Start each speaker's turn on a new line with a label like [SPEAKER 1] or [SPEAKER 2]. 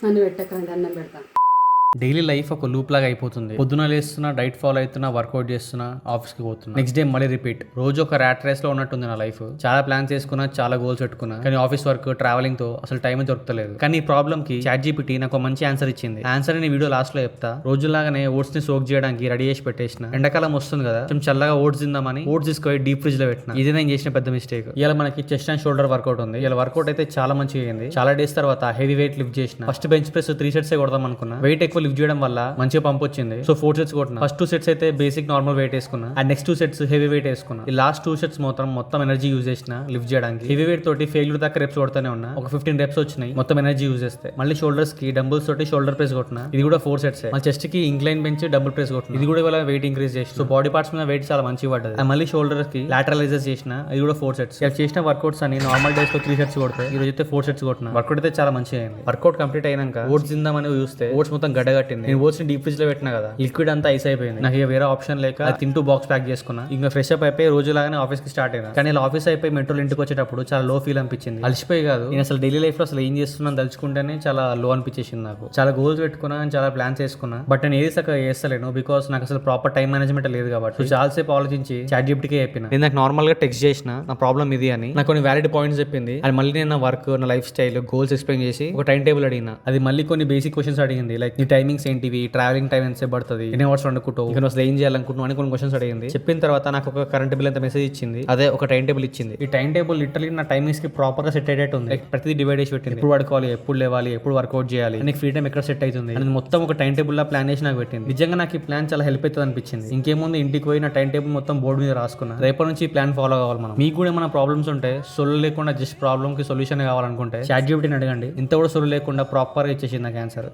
[SPEAKER 1] నన్ను పెట్టకండి, అన్నం పెడతా.
[SPEAKER 2] డైలీ లైఫ్ ఒక లూప్ లాగా అయిపోతుంది. పొద్దున లేస్తున్నా, డైట్ ఫాలో అవుతున్నా, వర్కౌట్ చేస్తున్నా, ఆఫీస్కి పోతున్నా, నెక్స్ట్ డే మళ్ళీ రిపీట్. రోజు ఒక ర్యాట్ రేస్ లో ఉన్నట్టుంది నా లైఫ్. చాలా ప్లాన్స్ చేసుకున్నా, చాలా గోల్స్ పెట్టుకున్నా, కానీ ఆఫీస్ వర్క్, ట్రావెలింగ్ తో అసలు టైం దొరకలేదు. కానీ ఈ ప్రాబ్లమ్ కి ChatGPT నాకు మంచి ఆన్సర్ ఇచ్చింది. ఆన్సర్ ని వీడియో లాస్ట్ లో చెప్తా. రోజులాగానే ఓట్స్ ని సోక్ చేయడానికి రెడీ చేసి పెట్టేసిన. ఎండాకాలం వస్తుంది కదా, కొంచెం చల్లగా ఓట్స్ తిందామని ఓట్స్ తీసుకొని డీప్ ఫ్రిడ్జ్ లో పెట్టిన. ఇది నేను చేసిన పెద్ద మిస్టేక్. ఇలా మనకి చెస్ట్ అండ్ షోల్డర్ వర్కౌట్ ఉంది. ఇలా వర్కౌట్ అయితే చాలా మంచిగా అయింది. చాలా డేస్ తర్వాత హెవీ వెయిట్ లిఫ్ట్ చేసిన. ఫస్ట్ బెంచ్ ప్రెస్ 3 సెట్స్ కొడదాం అనుకున్నా. వెయిట్ ఎక్కువ లిఫ్ట్ చేయడం వల్ల మంచిగా పంప్ వచ్చింది. సో 4 సెట్స్ కొట్టిన. ఫస్ట్ 2 సెట్స్ అయితే బేసిక్ నార్మల్ వెయిట్ వేసుకున్నా. And next 2 sets heavy weight వేసుకున్నా. ఈ లాస్ట్ 2 సెట్స్ మొత్తం ఎనర్జీ యూజ్ చేసిన లిఫ్ట్ చేయడానికి. హెవీ వెయిట్ తోటి ఫెయిల్యూర్ దాకా రెప్స్ కొడుతూనే ఉన్నా. ఒక 15 రెప్స్ వచ్చినాయి మొత్తం ఎనర్జీ యూజ్ చేస్తే. మళ్ళీ షోల్డర్స్ కి డంబుల్స్ తోటి షోల్డర్ ప్రెస్ కొట్టిన. ఇది కూడా 4 సెట్స్. మళ్ళీ చెస్ట్ కి ఇంక్లైన్ బెంచ్ డబుల్ ప్రెస్ కొట్టిన. ఇది కూడా ఇవాళ వెయిట్ ఇంక్రీజ్ చేసిన. సో బాడీ పార్ట్స్ మీద వెయిట్ చాలా మంచిగా పడ్డది. అండ్ మళ్ళీ షోల్డర్స్ కి లాటరలైజర్స్ చేసిన. ఇది కూడా 4 సెట్స్. ఇలా చేసిన వర్కౌట్స్ అని నార్మల్ డేస్ లో 3 సెట్స్ కొడితే ఈ రోజు అయితే 4 సెట్స్ కొట్టిన. వర్కౌట్ అయితే చాలా మంచిగా అయింది. వర్కౌట్ కంప్లీట్ అయినాక ఓట్స్ తిందామని చూస్తే ఓట్స్ మొత్తం గడ్డగట్టింది. నేను ఓట్స్ ని డీప్ ఫ్రిడ్జ్ లో పెట్టిన కదా, లిక్విడ్ అంతా ఐస్ అయిపోయింది. నాకు ఇక వేరే ఆప్షన్ లేక తింటూ బాక్స్ ప్యాక్ చేసుకున్నా. ఇంకా ఫ్రెష్ అప్ అయిపోయి రోజులాగానే ఆఫీస్ కి స్టార్ట్ అయినా. కానీ ఇలా ఆఫీస్ అయిపోయి మెట్రోలో ఇంటికి వచ్చేటప్పుడు చాలా లో ఫీల్ అనిపించింది. అలసిపోయి కాదు, నేను అసలు డైలీ లైఫ్ లో అసలు ఏం చేస్తున్నాను తలుచుకుంటేనే చాలా లో అనిపించేసింది నాకు. చాలా గోల్స్ పెట్టుకున్నా, చాలా ప్లాన్స్ వేసుకున్నా, బట్ నేను ఏది సక్క చేస్తలేను. బికాస్ నాకు అసలు ప్రాపర్ టైం మేనేజ్మెంట్ లేదు కాబట్టి. సో చాలా సేపు ఆలోచించి ChatGPTకే చెప్పిన. నేను నాకు నార్మల్ గా టెక్స్ట్ చేసిన నా ప్రాబ్లం ఇది అని. నాకు కొన్ని వ్యాలిడ్ పాయింట్స్ చెప్పింది. అది మళ్ళీ నేను నా వర్క్, నా లైఫ్ స్టైల్, గోల్స్ ఎక్స్ప్లెయిన్ చేసి ఒక టైం టేబుల్ అడిగిన. అది మళ్ళీ కొన్ని బేసిక్ క్వశ్చన్స్ అడిగింది. లైక్ నీ టైమింగ్స్ ఏంటివి, ట్రావెలింగ్ టైం ఎంత పడుతుంది, ఎన్ని అవర్స్ వండుకుంటావు, ఇంకా అసలు ఏం చేయాలనుకుంటున్నావు అని కొన్ని క్వశ్చన్స్ అడిగింది. చెప్పిన తర్వాత నాకు ఒక కరెంట్ బిల్ అంత మెసేజ్ ఇచ్చింది. అదే ఒక టైం టేబుల్ ఇచ్చింది. ఈ టైం టేబుల్ లిటరలీ నా టైమింగ్స్ కి ప్రాపర్ గా సెట్ అయ్యేటట్టు ఉంది. ప్రతిదీ డివైడ్ చేసి పెట్టింది. ఎప్పుడు పడుకోవాలి, ఎప్పుడు లేవాలి, ఎప్పుడు వర్కౌట్ చేయాలి, నీకు ఫ్రీ టైం ఎక్కడ సెట్ అవుతుంది అని మొత్తం ఒక టైం టేబుల్ లా ప్లాన్ చేసి నాకు పెట్టింది. నిజంగా నాకు ఈ ప్లాన్ చాలా హెల్ప్ అవుతుంది అనిపించింది. ఇంకేముంది, ఇంటికి పోయి నా టైం టేబుల్ మొత్తం బోర్డు మీద రాసుకున్నా. రేపటి నుంచి ఈ ప్లాన్ ఫాలో కావాలి మనం. మీకు కూడా ఏమైనా ప్రాబ్లమ్స్ ఉంటే, సొల్లు లేకుండా జస్ట్ ప్రాబ్లమ్ కి సొల్యూషన్ కావాలనుకుంటే ChatGPTని అడగండి. ఇంత కూడా సొల్లు లేకుండా ప్రాపర్ గా ఇచ్చేసింది నాకు ఆన్సర్.